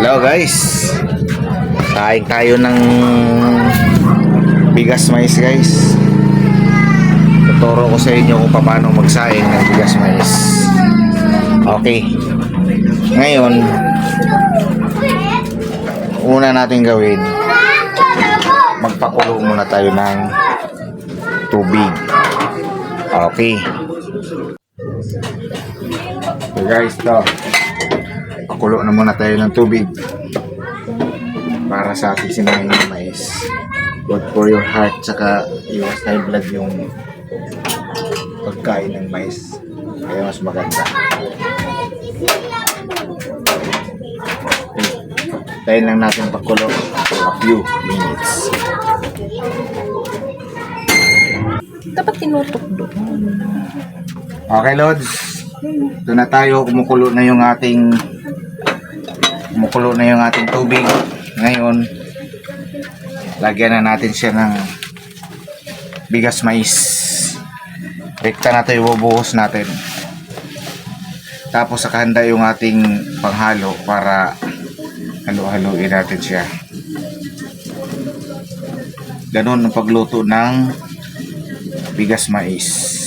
Hello guys, kain tayo ng bigas mais guys. Tuturo ko sa inyo kung paano magsaing ng bigas mais. Okay, ngayon una natin gawin, magpakulo muna tayo ng tubig. Okay, so guys, pakulo na muna tayo ng tubig para sa ating sinaing ng mais. Good for your heart, saka iwas high blood yung pagkain ng mais, kaya mas maganda. Okay, tayo lang natin pakulo for a few minutes. Dapat tinutok doon. Okay Lods, doon na tayo. Kumukulo na yung ating tubig. Ngayon lagyan na natin siya ng bigas mais. Rekta na tayo, ibubuhos natin. Tapos sakahanda yung ating panghalo para halo-haloin natin siya. Ganun ang pagluto ng bigas mais.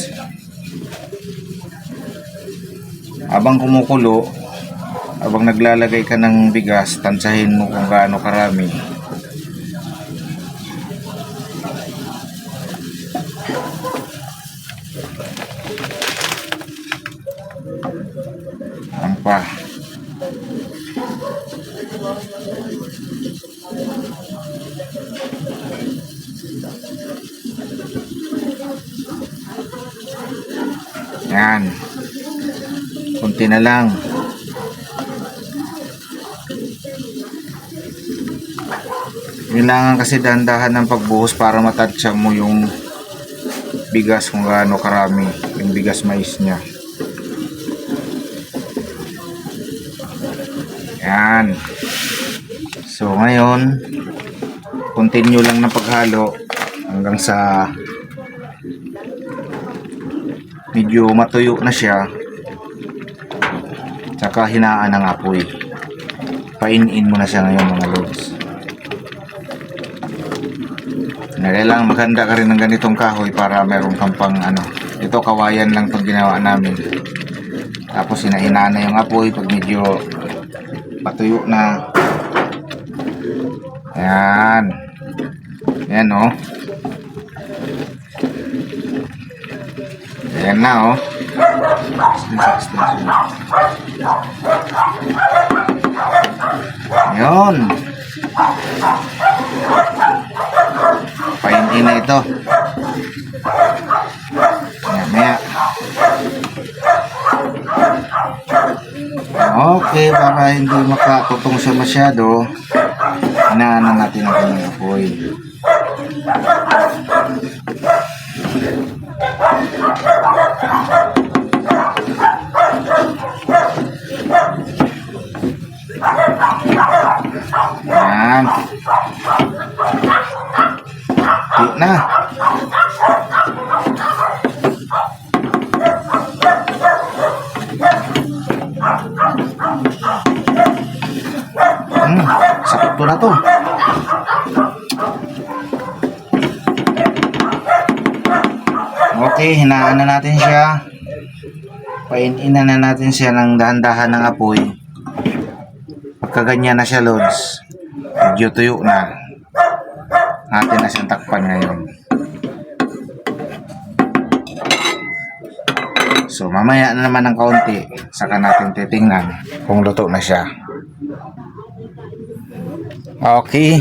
Habang kumukulo, habang naglalagay ka ng bigas, tansahin mo kung gaano karami. Ang pa. Yan. Kunti na lang. Kailangan kasi dahan-dahan ng pagbuhos para matansya mo yung bigas kung gaano karami yung bigas mais niya. Yan. So ngayon, continue lang ng paghalo hanggang sa medyo matuyo na siya, tsaka hinaan ng apoy. Painin mo na siya ngayon mga lods. Kailangan maganda ka rin ng ganitong kahoy para meron kang pang ito kawayan lang itong ginawa namin. Tapos hinahinaan na yung apoy pag medyo matuyo na. Ayan. Ayan o. Ayan na o. Ayan. Painin na ito. Maya. Okay, para hindi makatutong siya masyado, hinaan natin ang kanyang apoy. Yan. Di na. Sakto na to. Okay, hinaan na natin siya. Paininan na natin siya ng dahan-dahan ng apoy. Pagkaganyan na siya lods, medyo tuyo na, natin na siyang takpan ngayon. So mamaya na naman ng kaunti, saka natin titingnan kung luto na siya. Okay,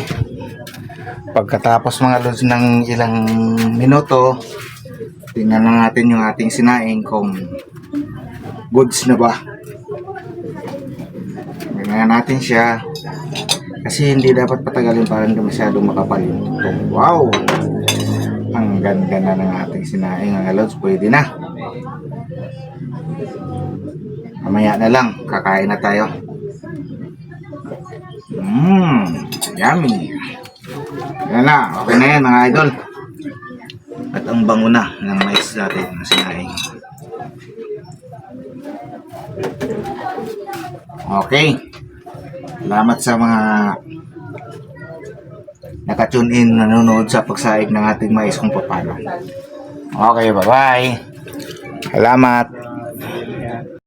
pagkatapos mga lods ng ilang minuto, tingnan na natin yung ating sinaing kung goods na ba. Tingnan natin siya kasi hindi dapat patagalin para hindi masyadong makapal yung tutong. Wow, ang ganda na ng ating sinaing mga lods. Pwede na, mamaya na lang, kakain na tayo. Yummy. Yan na, okay na yan mga idol. At ang bango na ng mais natin na sinaing. Okay. Salamat sa mga nakatune in, nanonood sa pagsaig ng ating mais kung paano. Okay, bye-bye. Salamat.